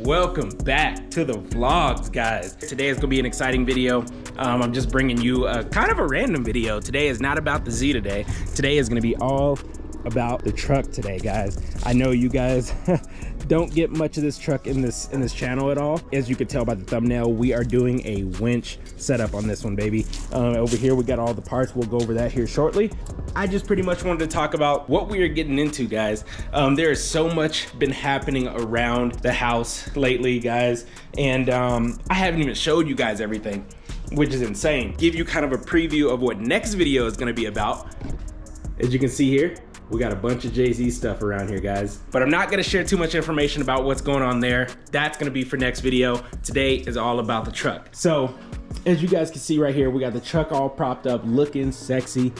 welcome back to the vlogs, guys. Today is gonna be an exciting video. I'm just bringing you a kind of a random video. Today is not about the Z today. Today is gonna be all about the truck today, guys. I know you guys don't get much of this truck in this channel at all. As you can tell by the thumbnail, we are doing a winch setup on this one, baby. Over here we got all the parts. We'll go over that here shortly. I just pretty much wanted to talk about what we are getting into, guys. There is so much been happening around the house lately, guys, and I haven't even showed you guys everything, which is insane. Give you kind of a preview of what next video is going to be about. As you can see here, we got a bunch of Jay-Z stuff around here, guys. But I'm not gonna share too much information about what's going on there. That's gonna be for next video. Today is all about the truck. So, as you guys can see right here, we got the truck all propped up, looking sexy.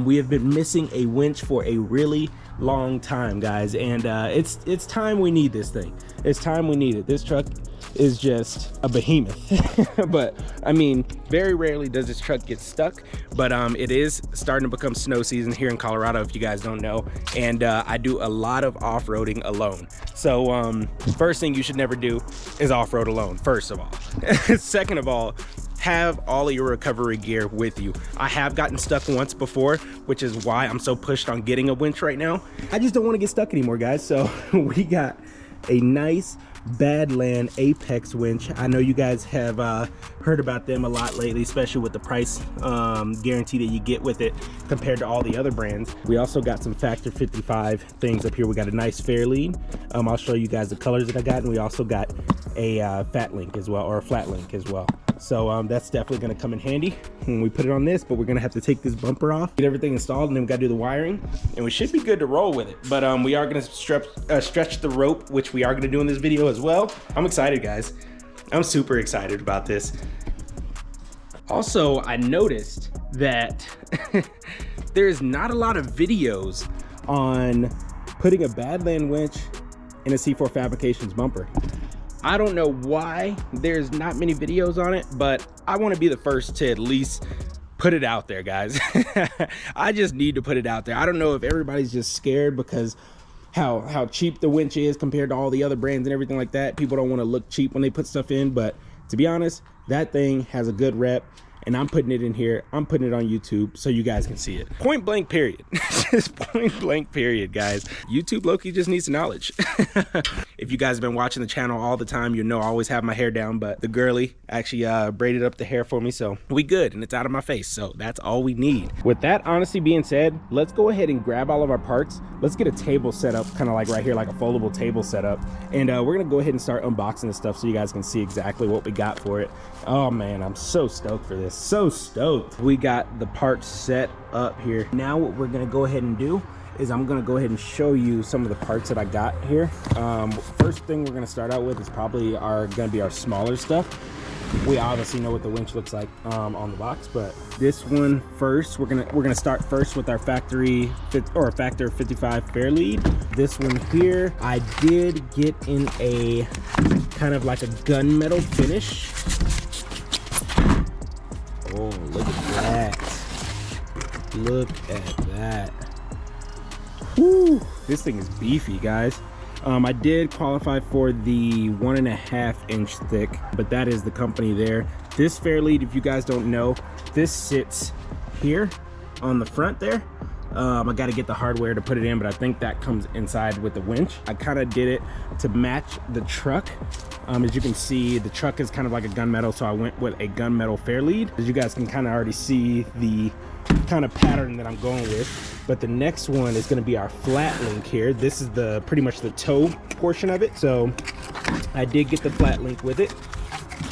We have been missing a winch for a really long time, guys. And it's time we need this thing. It's time we need it. This truck is just a behemoth. But I mean, very rarely does this truck get stuck, but it is starting to become snow season here in Colorado, if you guys don't know, and I do a lot of off-roading alone. So first thing you should never do is off-road alone, first of all. Second of all, have all of your recovery gear with you. I have gotten stuck once before, which is why I'm so pushed on getting a winch right now. I just don't want to get stuck anymore, guys. So we got a nice Badland Apex winch. I know you guys have heard about them a lot lately, especially with the price guarantee that you get with it compared to all the other brands. We also got some Factor 55 things up here. We got a nice fair lead. I'll show you guys the colors that I got, and we also got a fat link as well, or a flat link as well. So that's definitely going to come in handy when we put it on this, but we're going to have to take this bumper off, get everything installed, and then we got to do the wiring, and we should be good to roll with it. But we are going to stretch the rope, which we are going to do in this video as well. I'm excited, guys. I'm super excited about this. Also, I noticed that there's not a lot of videos on putting a Badland winch in a C4 Fabrications bumper. I don't know why there's not many videos on it, but I want to be the first to at least put it out there, guys. I just need to put it out there. I don't know if everybody's just scared because how cheap the winch is compared to all the other brands and everything like that. People don't want to look cheap when they put stuff in, but to be honest, that thing has a good rep. And I'm putting it in here. I'm putting it on YouTube so you guys can see it. Point blank, period. Just point blank, period, guys. YouTube low-key just needs the knowledge. If you guys have been watching the channel all the time, you know I always have my hair down, but the girly actually braided up the hair for me, so we good, and it's out of my face, so that's all we need. With that honesty being said, let's go ahead and grab all of our parts. Let's get a table set up, kind of like right here, like a foldable table set up, and we're gonna go ahead and start unboxing this stuff so you guys can see exactly what we got for it. Oh man, I'm so stoked for this. So stoked. We got the parts set up here. Now what we're gonna go ahead and do is I'm gonna go ahead and show you some of the parts that I got here. First thing we're gonna start out with is probably gonna be our smaller stuff. We obviously know what the winch looks like on the box, but this one first, we're gonna start first with our Factor 55 fair lead. This one here, I did get in a kind of like a gunmetal finish. Oh, look at that. Look at that. Woo! This thing is beefy, guys. I did qualify for the 1.5 inch thick, but that is the company there. This fair lead, if you guys don't know, this sits here on the front there. I got to get the hardware to put it in, but I think that comes inside with the winch. I kind of did it to match the truck. As you can see, the truck is kind of like a gunmetal, so I went with a gunmetal fair lead. As you guys can kind of already see the kind of pattern that I'm going with. But the next one is going to be our flat link here. This is pretty much the toe portion of it. So I did get the flat link with it.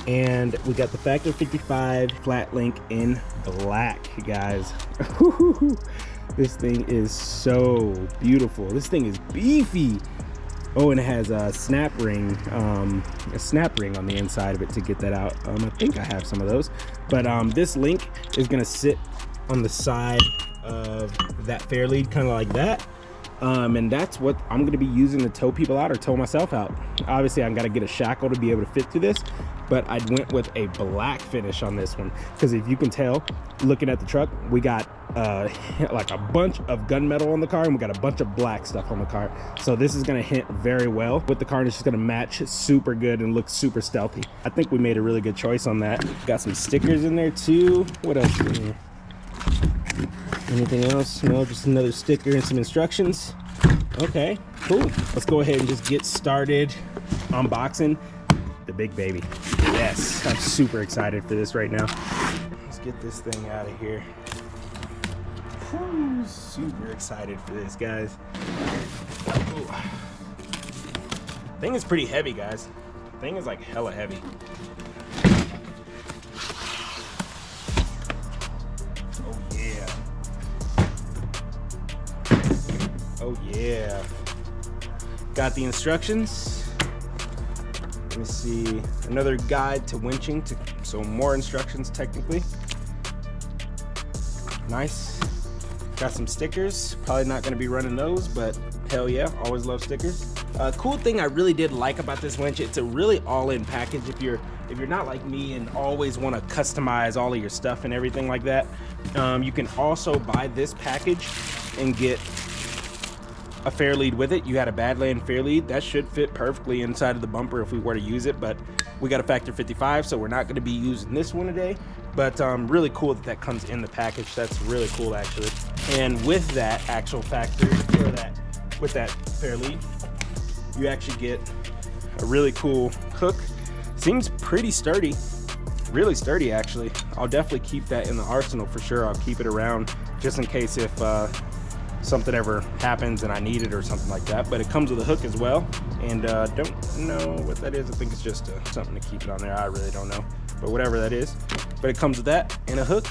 And we got the Factor 55 flat link in black, guys. This thing is so beautiful. This thing is beefy. Oh, and it has a snap ring on the inside of it to get that out. I think I have some of those. But this link is gonna sit on the side of that fair lead, kind of like that. And that's what I'm going to be using to tow people out or tow myself out. Obviously, I've got to get a shackle to be able to fit through this, but I went with a black finish on this one because if you can tell, looking at the truck, we got like a bunch of gunmetal on the car and we got a bunch of black stuff on the car. So this is going to hint very well with the car, and it's just going to match super good and look super stealthy. I think we made a really good choice on that. Got some stickers in there too. What else is in here? Anything else? No, just another sticker and some instructions. Okay, cool. Let's go ahead and just get started unboxing the big baby. Yes, I'm super excited for this right now. Let's get this thing out of here. Whew, super excited for this, guys. Ooh. Thing is pretty heavy, guys. Thing is like hella heavy. Oh yeah. Got the instructions. Let me see. Another guide to winching, so more instructions technically. Nice. Got some stickers. Probably not going to be running those, but hell yeah, always love stickers. Cool thing I really did like about this winch, it's a really all-in package. If you're not like me and always want to customize all of your stuff and everything like that, you can also buy this package and get a fair lead with it. You had a Badland fair lead that should fit perfectly inside of the bumper if we were to use it, but we got a factor 55, so we're not going to be using this one today. But really cool that comes in the package. That's really cool actually. And with that actual factor, or with that fair lead, you actually get a really cool hook. Seems pretty sturdy, really sturdy actually. I'll definitely keep that in the arsenal for sure. I'll keep it around just in case if something ever happens and I need it or something like that. But it comes with a hook as well, and don't know what that is. I think it's just something to keep it on there. I really don't know, but whatever that is. But it comes with that and a hook.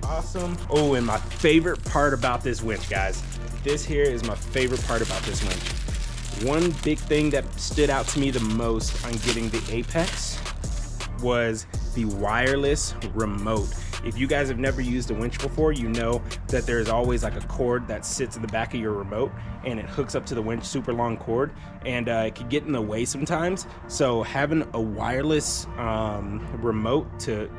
Awesome. Oh, and my favorite part about this winch, guys. This here is my favorite part about this winch. One big thing that stood out to me the most on getting the Apex was the wireless remote. If you guys have never used a winch before, you know that there's always like a cord that sits in the back of your remote and it hooks up to the winch, super long cord, and it can get in the way sometimes. So having a wireless remote to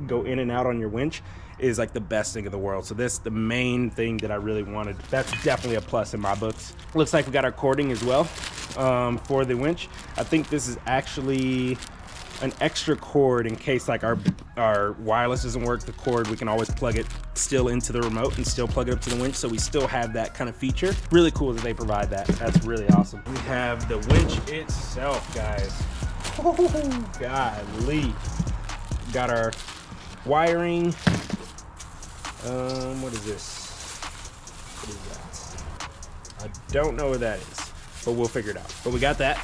go in and out on your winch is like the best thing in the world. So this, the main thing that I really wanted. That's definitely a plus in my books. Looks like we got our cording as well for the winch. I think this is actually an extra cord in case like our wireless doesn't work. The cord, we can always plug it still into the remote and still plug it up to the winch, so we still have that kind of feature. Really cool that they provide that. That's really awesome. We have the winch itself, guys. Oh, golly. Got our wiring. What is this? What is that? I don't know what that is, but we'll figure it out. But we got that.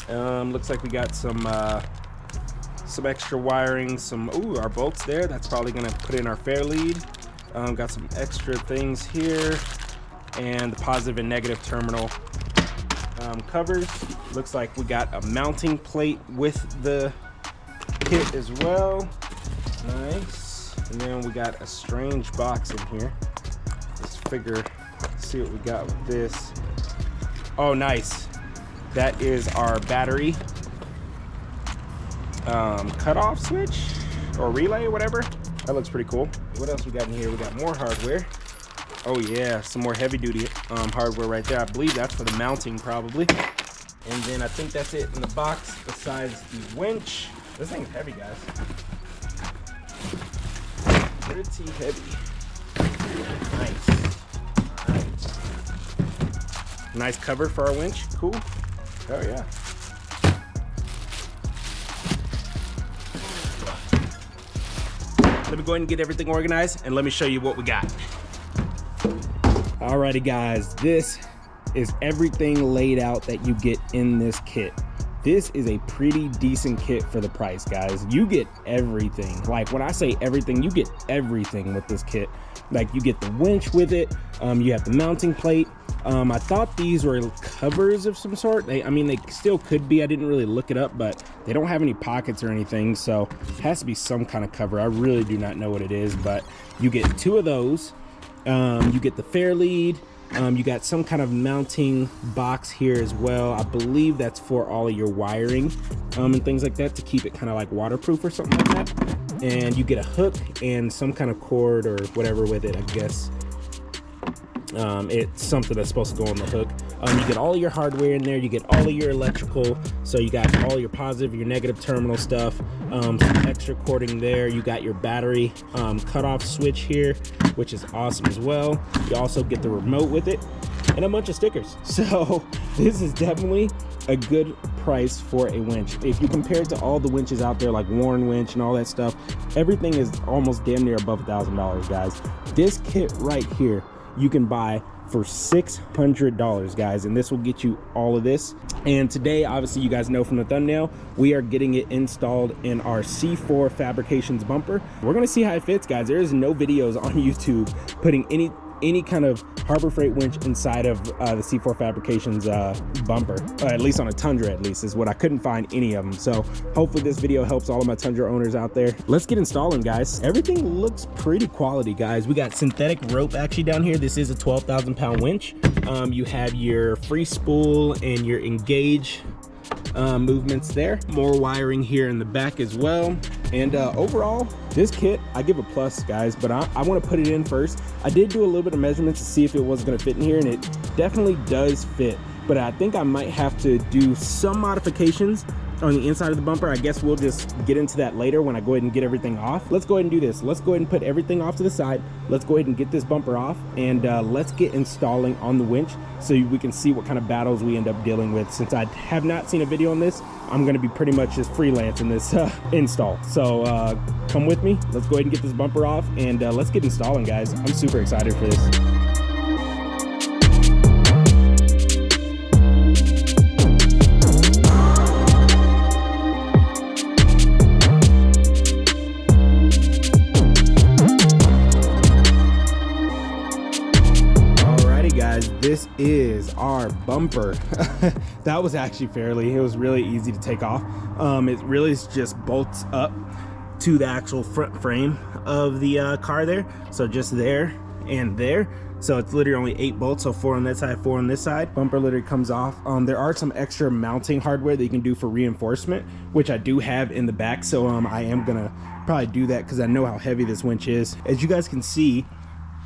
Looks like we got some extra wiring, our bolts there. That's probably gonna put in our fair lead. Got some extra things here, and the positive and negative terminal covers. Looks like we got a mounting plate with the kit as well. Nice. And then we got a strange box in here. Let's see what we got with this. Oh, nice. That is our battery cutoff switch or relay, whatever. That looks pretty cool. What else we got in here? We got more hardware. Oh yeah, some more heavy duty hardware right there. I believe that's for the mounting probably. And then I think that's it in the box besides the winch. This thing's heavy, guys. Pretty heavy. Nice. Nice cover for our winch. Cool. Oh yeah. Let me go ahead and get everything organized and let me show you what we got. Alrighty guys, this is everything laid out that you get in this kit. This is a pretty decent kit for the price, guys. You get everything. Like when I say everything, you get everything with this kit. Like you get the winch with it, you have the mounting plate. I thought these were covers of some sort. I mean, they still could be. I didn't really look it up, but they don't have any pockets or anything, so it has to be some kind of cover. I really do not know what it is, but you get two of those. You get the fair lead. You got some kind of mounting box here as well. I believe that's for all of your wiring and things like that, to keep it kind of like waterproof or something like that. And you get a hook and some kind of cord or whatever with it, I guess. It's something that's supposed to go on the hook. You get all your hardware in there. You get all of your electrical. So you got all your positive, your negative terminal stuff. Some extra cording there. You got your battery cutoff switch here, which is awesome as well. You also get the remote with it and a bunch of stickers. So this is definitely a good price for a winch. If you compare it to all the winches out there, like Warren winch and all that stuff, everything is almost damn near above $1,000, guys. This kit right here, you can buy for $600, guys, and this will get you all of this. And today, obviously, you guys know from the thumbnail, we are getting it installed in our C4 Fabrications bumper. We're gonna see how it fits, guys. There is no videos on YouTube putting any kind of Harbor Freight winch inside of the C4 Fabrications bumper, at least on a Tundra, at least, is what I couldn't find any of them. So hopefully this video helps all of my Tundra owners out there. Let's get installing, guys. Everything looks pretty quality, guys. We got synthetic rope actually down here. This is a 12,000 pound winch. You have your free spool and your engage movements there. More wiring here in the back as well. And overall, this kit, I give a plus, guys, but I want to put it in first. I did do a little bit of measurements to see if it was going to fit in here, and it definitely does fit. But I think I might have to do some modifications on the inside of the bumper. I guess we'll just get into that later when I go ahead and get everything off. Let's go ahead and do this. Let's go ahead and put everything off to the side. Let's go ahead and get this bumper off, and let's get installing on the winch so we can see what kind of battles we end up dealing with. Since I have not seen a video on this, I'm going to be pretty much just freelancing this install. So come with me. Let's go ahead and get this bumper off, and let's get installing, guys. I'm super excited for this. This is our bumper. That was actually it was really easy to take off. It really just bolts up to the actual front frame of the car there. So just there and there. So it's literally only 8 bolts, so 4 on that side, 4 on this side. Bumper literally comes off. There are some extra mounting hardware that you can do for reinforcement, which I do have in the back. So I am gonna probably do that because I know how heavy this winch is. As you guys can see,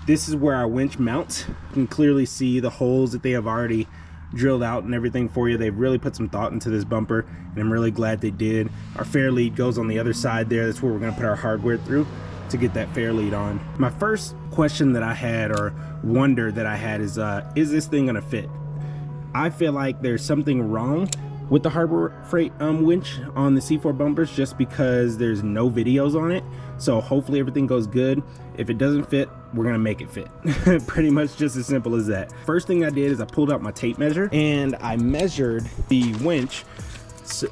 this is where our winch mounts. You can clearly see the holes that they have already drilled out and everything for you. They've really put some thought into this bumper, and I'm really glad they did. Our fair lead goes on the other side there. That's where we're gonna put our hardware through to get that fair lead on. My first question that I had, or wonder that I had, is this thing gonna fit? I feel like there's something wrong with the Harbor Freight winch on the C4 bumpers, just because there's no videos on it. So hopefully everything goes good. If it doesn't fit, we're gonna make it fit. Pretty much just as simple as that. First thing I did is I pulled out my tape measure and I measured the winch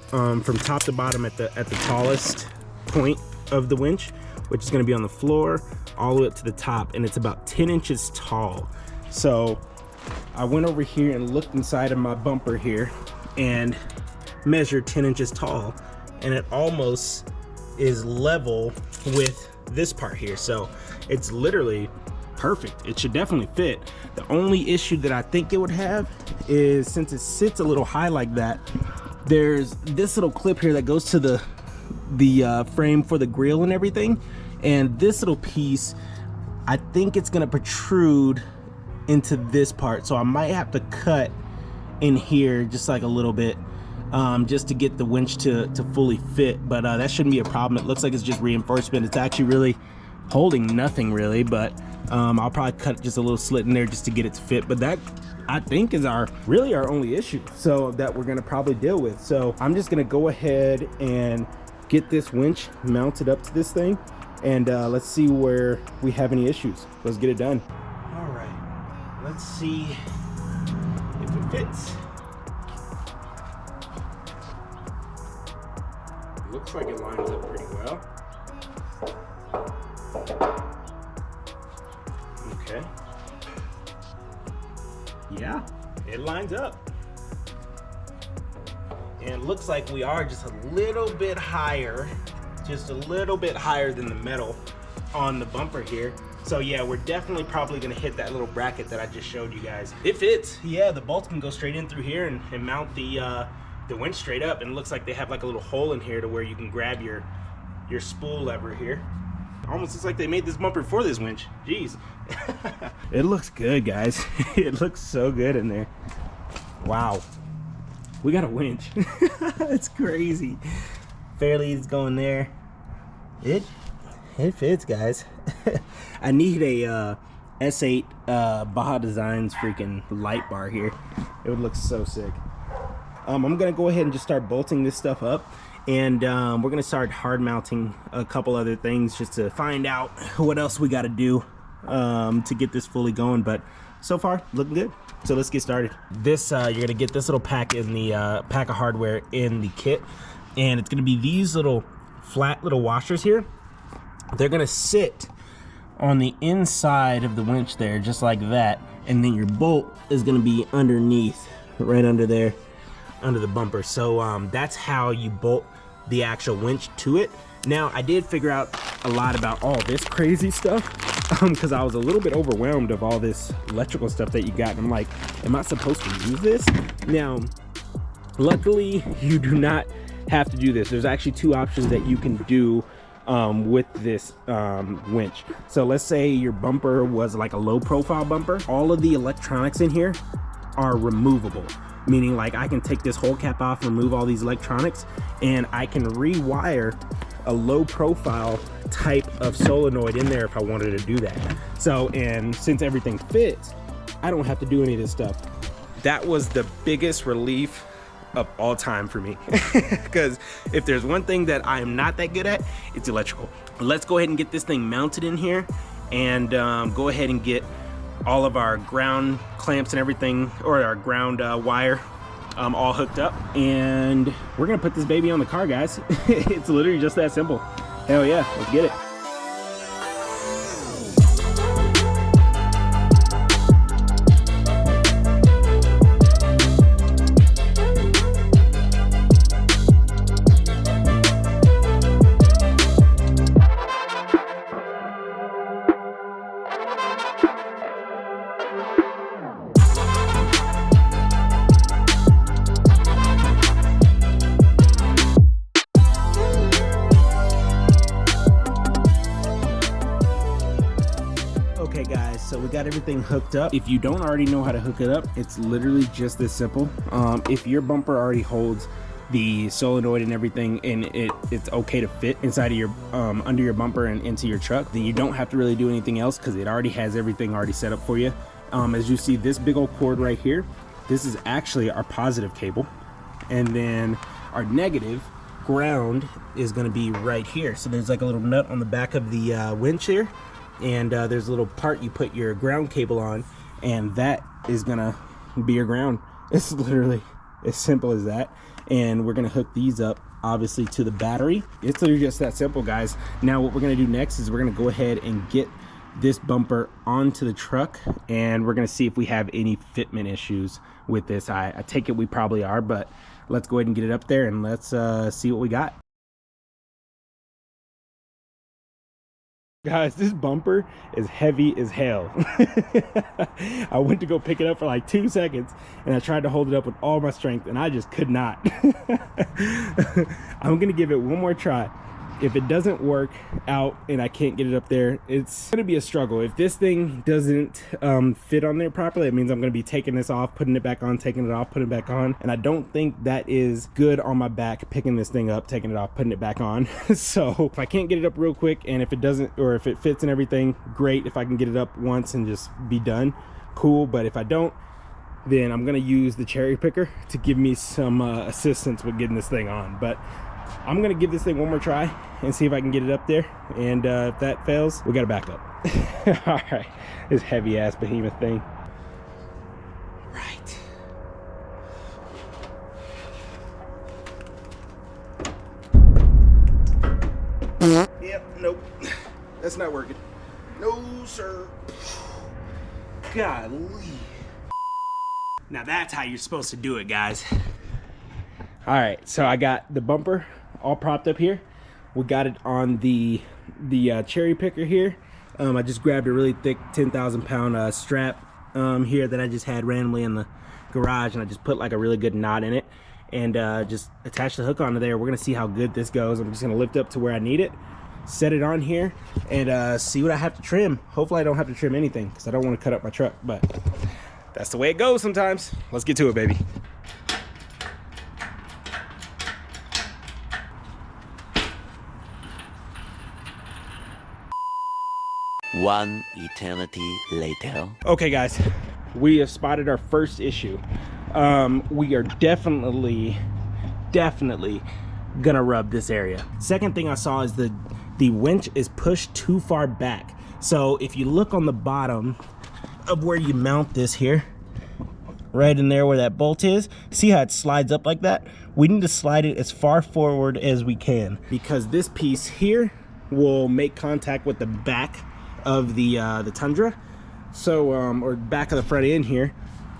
from top to bottom at the tallest point of the winch, which is gonna be on the floor, all the way up to the top, and it's about 10 inches tall. So I went over here and looked inside of my bumper here and measured 10 inches tall, and it almost is level with this part here. So it's literally perfect. It should definitely fit. The only issue that I think it would have is, since it sits a little high like that, there's this little clip here that goes to the frame for the grill and everything, and this little piece, I think it's gonna protrude into this part, so I might have to cut in here just like a little bit, just to get the winch to fully fit. But that shouldn't be a problem. It looks like it's just reinforcement. It's actually really holding nothing really, but I'll probably cut just a little slit in there just to get it to fit. But that, I think, is really our only issue, so that we're gonna probably deal with. So I'm just gonna go ahead and get this winch mounted up to this thing, and let's see where we have any issues. Let's get it done. All right, let's see if it fits. Looks like it lines up pretty well. Okay. Yeah, it lines up. And it looks like we are just a little bit higher, just a little bit higher than the metal on the bumper here. So yeah, we're definitely probably gonna hit that little bracket that I just showed you guys. It fits. Yeah, the bolts can go straight in through here and mount the winch straight up. And it looks like they have like a little hole in here to where you can grab your spool lever here. Almost looks like they made this bumper for this winch. Jeez. It looks good, guys. It looks so good in there. Wow. We got a winch. It's crazy. Fairlead's going there. It fits, guys. I need a S8 Baja Designs freaking light bar here. It would look so sick. I'm gonna go ahead and just start bolting this stuff up, and we're gonna start hard mounting a couple other things just to find out what else we got to do to get this fully going. But so far, looking good. So let's get started. This you're gonna get this little pack in the pack of hardware in the kit, and it's gonna be these little flat little washers here. They're gonna sit on the inside of the winch there, just like that, and then your bolt is gonna be underneath, right under there, under the bumper. So that's how you bolt the actual winch to it. Now, I did figure out a lot about all this crazy stuff because I was a little bit overwhelmed of all this electrical stuff that you got, and I'm like, am I supposed to use this? Now, luckily, you do not have to do this. There's actually two options that you can do with this winch. So let's say your bumper was like a low profile bumper. All of the electronics in here are removable, meaning like I can take this whole cap off, remove all these electronics, and I can rewire a low profile type of solenoid in there if I wanted to do that. So, and since everything fits, I don't have to do any of this stuff. That was the biggest relief of all time for me, because if there's one thing that I am not that good at, it's electrical. Let's go ahead and get this thing mounted in here, and go ahead and get all of our ground clamps and everything, or our ground wire all hooked up, and we're gonna put this baby on the car, guys. It's literally just that simple. Hell yeah, let's get it. Okay guys, so we got everything hooked up. If you don't already know how to hook it up, it's literally just this simple. If your bumper already holds the solenoid and everything, and it's okay to fit inside of your under your bumper and into your truck, then you don't have to really do anything else because it already has everything already set up for you. As you see, this big old cord right here, this is actually our positive cable, and then our negative ground is going to be right here. So there's like a little nut on the back of the winch here, and there's a little part you put your ground cable on, and that is gonna be your ground. It's literally as simple as that. And we're gonna hook these up obviously to the battery. It's literally just that simple, guys. Now what we're gonna do next is we're gonna go ahead and get this bumper onto the truck, and we're gonna see if we have any fitment issues with this. I take it we probably are, but let's go ahead and get it up there, and let's see what we got. Guys, this bumper is heavy as hell. I went to go pick it up for like 2 seconds, and I tried to hold it up with all my strength, and I just could not. I'm gonna give it one more try. If it doesn't work out and I can't get it up there, it's gonna be a struggle. If this thing doesn't fit on there properly, it means I'm gonna be taking this off, putting it back on, taking it off, putting it back on, and I don't think that is good on my back, picking this thing up, taking it off, putting it back on. So if I can't get it up real quick, and if it doesn't, or if it fits and everything, great. If I can get it up once and just be done, cool. But if I don't, then I'm gonna use the cherry picker to give me some assistance with getting this thing on. But I'm gonna give this thing one more try and see if I can get it up there, and if that fails, we gotta back up. All right, this heavy ass behemoth thing. Right. Yep, nope, that's not working. No sir. Golly. Now that's how you're supposed to do it, guys. All right, so I got the bumper all propped up here. We got it on the cherry picker here. I just grabbed a really thick 10,000 pound strap here that I just had randomly in the garage, and I just put like a really good knot in it and just attach the hook onto there. We're gonna see how good this goes. I'm just gonna lift up to where I need it, set it on here, and see what I have to trim. Hopefully I don't have to trim anything because I don't want to cut up my truck, but that's the way it goes sometimes. Let's get to it, baby. One eternity later. Okay guys, we have spotted our first issue. We are definitely gonna rub this area. Second thing I saw is the winch is pushed too far back. So if you look on the bottom of where you mount this here, right in there where that bolt is, see how it slides up like that? We need to slide it as far forward as we can, because this piece here will make contact with the back of the Tundra, so or back of the front end here,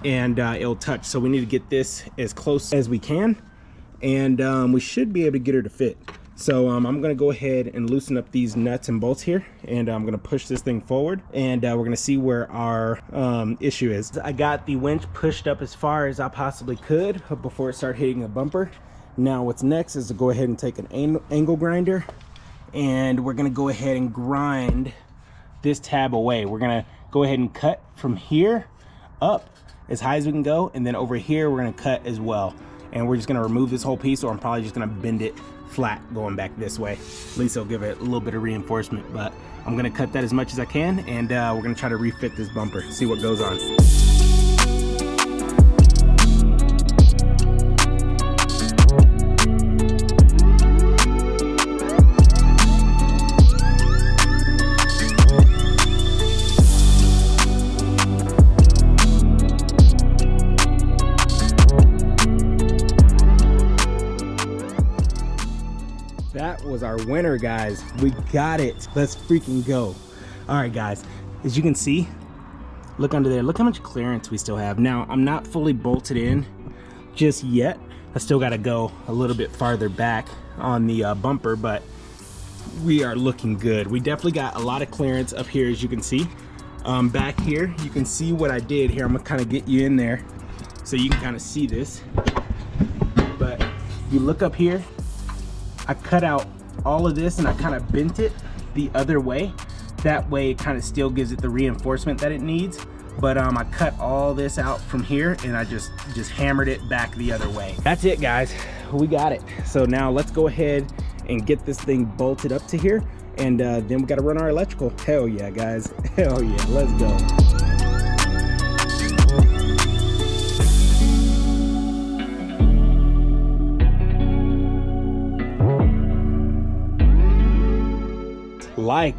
and it'll touch. So we need to get this as close as we can, and we should be able to get her to fit. So I'm gonna go ahead and loosen up these nuts and bolts here, and I'm gonna push this thing forward, and we're gonna see where our issue is. I got the winch pushed up as far as I possibly could before it started hitting the bumper. Now what's next is to go ahead and take an angle grinder, and we're gonna go ahead and grind this tab away. We're gonna go ahead and cut from here up as high as we can go, and then over here we're gonna cut as well. And we're just gonna remove this whole piece, or I'm probably just gonna bend it flat going back this way. At least it'll give it a little bit of reinforcement, but I'm gonna cut that as much as I can, and we're gonna try to refit this bumper, see what goes on. That was our winner, guys. We got it. Let's freaking go. All right, guys, as you can see, look under there. Look how much clearance we still have. Now, I'm not fully bolted in just yet. I still got to go a little bit farther back on the bumper, but we are looking good. We definitely got a lot of clearance up here, as you can see. Back here, you can see what I did here. I'm gonna kind of get you in there so you can kind of see this. But you look up here, I cut out all of this and I kind of bent it the other way. That way it kind of still gives it the reinforcement that it needs. But I cut all this out from here and I just hammered it back the other way. That's it, guys. We got it. So now let's go ahead and get this thing bolted up to here, and then we got to run our electrical. Hell yeah, guys. Hell yeah. Let's go. Like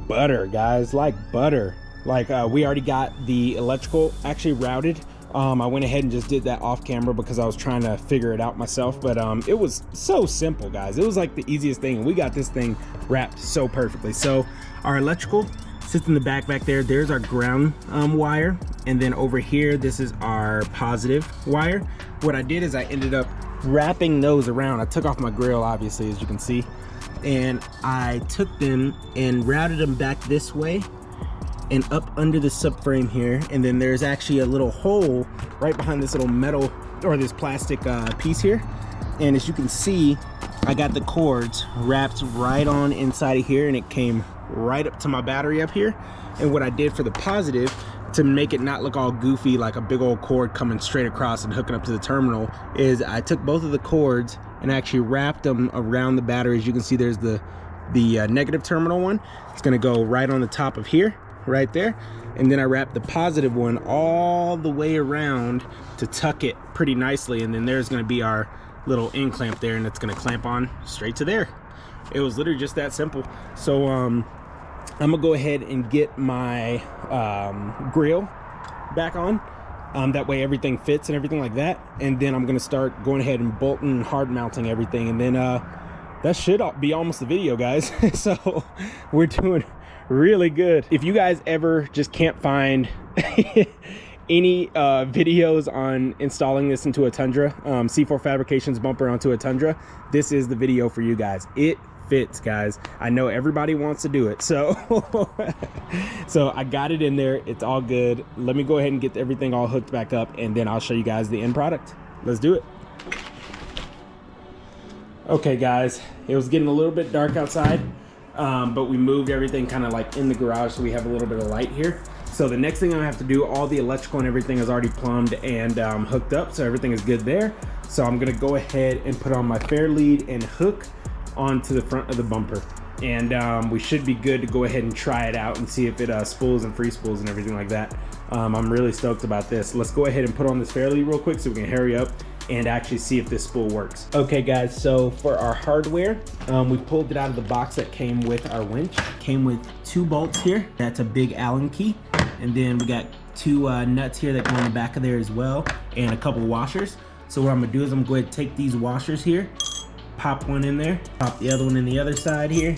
butter, guys, like butter. Like we already got the electrical actually routed. I went ahead and just did that off camera because I was trying to figure it out myself, but it was so simple, guys. It was like the easiest thing. We got this thing wrapped so perfectly. So our electrical sits in the back there. There's our ground wire, and then over here this is our positive wire. What I did is I ended up wrapping those around. I took off my grill, obviously, as you can see, and I took them and routed them back this way and up under the subframe here, and then there's actually a little hole right behind this little metal or this plastic piece here. And as you can see, I got the cords wrapped right on inside of here, and it came right up to my battery up here. And what I did for the positive, to make it not look all goofy like a big old cord coming straight across and hooking up to the terminal, is I took both of the cords and actually wrapped them around the battery. As you can see, there's the negative terminal one. It's gonna go right on the top of here, right there, and then I wrapped the positive one all the way around to tuck it pretty nicely, and then there's going to be our little end clamp there, and it's going to clamp on straight to there. It was literally just that simple. So I'm gonna go ahead and get my grill back on, that way everything fits and everything like that, and then I'm going to start going ahead and bolting and hard mounting everything, and then that should be almost the video, guys. So we're doing really good. If you guys ever just can't find any videos on installing this into a Tundra, C4 Fabrications bumper onto a Tundra, this is the video for you guys. It fits, guys. I know everybody wants to do it, so so I got it in there. It's all good. Let me go ahead and get everything all hooked back up, and then I'll show you guys the end product. Let's do it. Okay guys, it was getting a little bit dark outside, but we moved everything kind of like in the garage, so we have a little bit of light here. So the next thing I have to do, all the electrical and everything is already plumbed and hooked up, so everything is good there. So I'm gonna go ahead and put on my fair lead and hook onto the front of the bumper. And we should be good to go ahead and try it out and see if it spools and free spools and everything like that. I'm really stoked about this. Let's go ahead and put on this fair lead real quick so we can hurry up and actually see if this spool works. Okay guys, so for our hardware, we pulled it out of the box that came with our winch. Came with 2 bolts here. That's a big Allen key. And then we got 2 nuts here that go in the back of there as well, and a couple washers. So what I'm gonna do is I'm gonna go ahead and take these washers here, pop one in there, pop the other one in the other side here,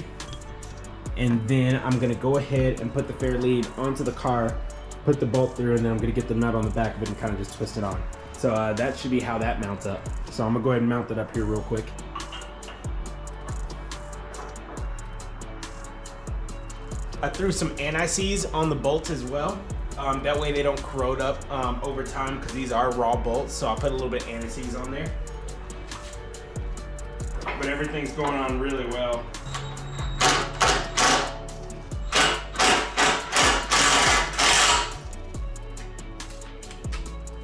and then I'm gonna go ahead and put the fair lead onto the car, put the bolt through, and then I'm gonna get the nut on the back of it and kind of just twist it on. So that should be how that mounts up. So I'm gonna go ahead and mount it up here real quick. I threw some anti-seize on the bolts as well. That way they don't corrode up over time, because these are raw bolts. So I'll put a little bit of anti-seize on there. But everything's going on really well.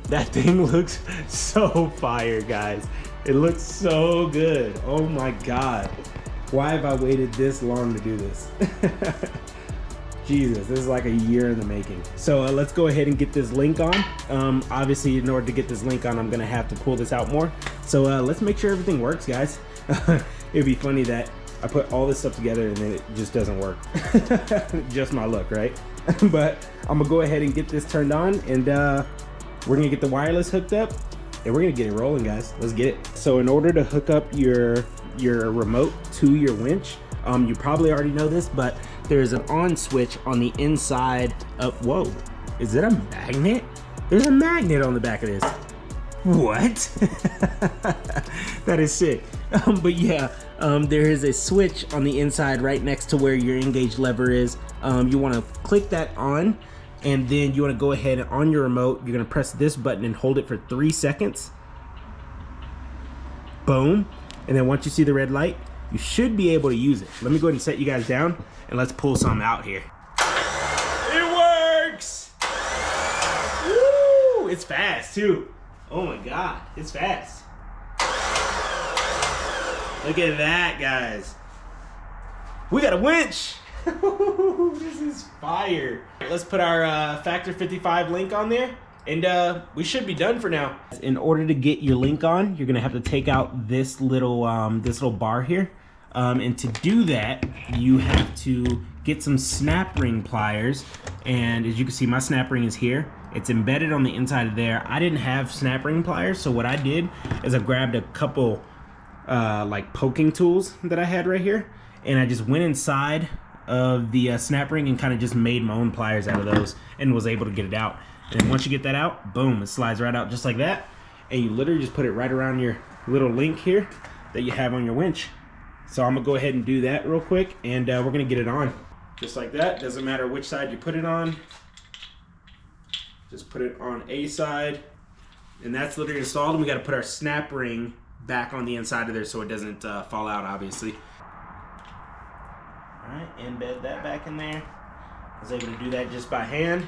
That thing looks so fire, guys. It looks so good. Oh my God. Why have I waited this long to do this? Jesus, this is like a year in the making. So let's go ahead and get this link on. Obviously, in order to get this link on, I'm gonna have to pull this out more. So let's make sure everything works, guys. It'd be funny that I put all this stuff together and then it just doesn't work. Just my luck, right? But I'm gonna go ahead and get this turned on, and we're gonna get the wireless hooked up, and we're gonna get it rolling, guys. Let's get it. So in order to hook up your remote to your winch, you probably already know this, but there's an on switch on the inside of, whoa, is it a magnet? There's a magnet on the back of this. What? That is sick. But yeah, there is a switch on the inside right next to where your engage lever is. You wanna click that on, and then you wanna go ahead and on your remote, you're gonna press this button and hold it for 3 seconds. Boom. And then once you see the red light, you should be able to use it. Let me go ahead and set you guys down, and let's pull some out here. It works! Woo! It's fast too. Oh my God, it's fast. Look at that, guys. We got a winch. This is fire. Let's put our Factor 55 link on there, and we should be done for now. In order to get your link on, you're gonna have to take out this little bar here. And to do that, you have to get some snap ring pliers. And as you can see, my snap ring is here. It's embedded on the inside of there. I didn't have snap ring pliers, so what I did is I grabbed a couple like poking tools that I had right here, and I just went inside of the snap ring and kind of just made my own pliers out of those, and was able to get it out. And then once you get that out, boom, it slides right out just like that. And you literally just put it right around your little link here that you have on your winch. So I'm gonna go ahead and do that real quick, and we're gonna get it on. Just like that, doesn't matter which side you put it on. Just put it on a side, and that's literally installed, and we gotta put our snap ring back on the inside of there so it doesn't fall out, obviously. All right, embed that back in there. I was able to do that just by hand.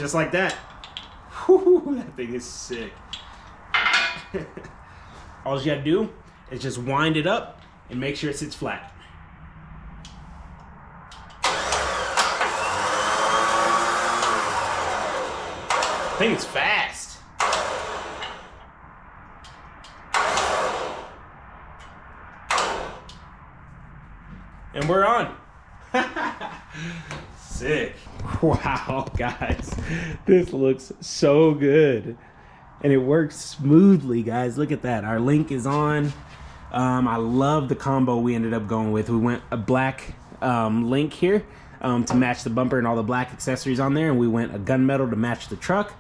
Just like that. Whew, that thing is sick. All you gotta do is just wind it up and make sure it sits flat. I think it's fast. And we're on. Sick. Wow, guys. This looks so good. And it works smoothly, guys. Look at that. Our link is on. I love the combo we ended up going with. We went a black link here to match the bumper and all the black accessories on there, and we went a gunmetal to match the truck.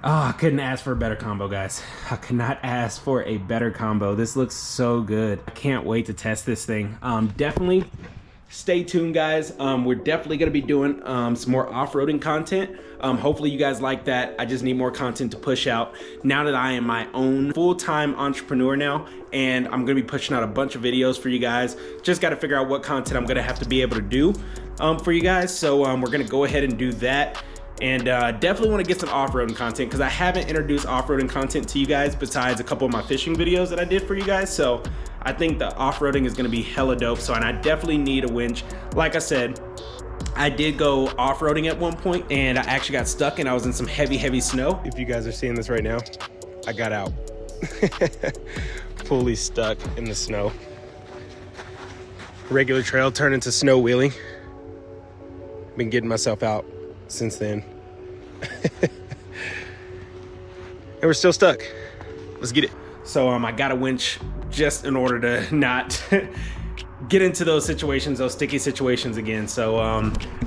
Oh, I couldn't ask for a better combo, guys. I could not ask for a better combo. This looks so good. I can't wait to test this thing. Definitely stay tuned, guys. We're definitely gonna be doing some more off-roading content. Hopefully you guys like that. I just need more content to push out now that I am my own full-time entrepreneur now, and I'm gonna be pushing out a bunch of videos for you guys. Just gotta figure out what content I'm gonna have to be able to do for you guys. So we're gonna go ahead and do that. And definitely want to get some off-roading content because I haven't introduced off-roading content to you guys besides a couple of my fishing videos that I did for you guys. So I think the off-roading is going to be hella dope. So, and I definitely need a winch. Like I said, I did go off-roading at one point and I actually got stuck and I was in some heavy snow. If you guys are seeing this right now, I got out. Fully stuck in the snow. Regular trail turned into snow wheeling. Been getting myself out since then. And we're still stuck. Let's get it. So I got a winch just in order to not get into those situations, those sticky situations again. So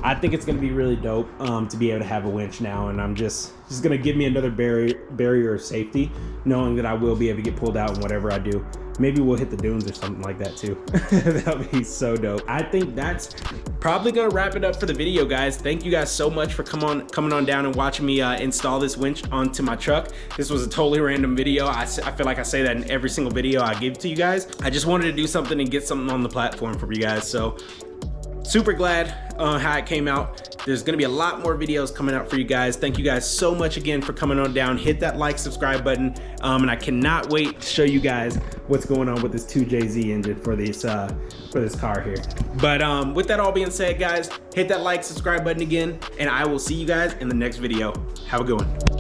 I think it's gonna be really dope to be able to have a winch now, and I'm just gonna give me another barrier of safety, knowing that I will be able to get pulled out in whatever I do. Maybe we'll hit the dunes or something like that too. That'll be so dope. I think that's probably gonna wrap it up for the video, guys. Thank you guys so much for coming on down and watching me install this winch onto my truck. This was a totally random video. I feel like I say that in every single video I give to you guys. I just wanted to do something and get something on the platform for you guys. So super glad how it came out. There's gonna be a lot more videos coming out for you guys. Thank you guys so much again for coming on down. Hit that like, subscribe button. And I cannot wait to show you guys what's going on with this 2JZ engine for this car here. But with that all being said, guys, hit that like, subscribe button again, and I will see you guys in the next video. Have a good one.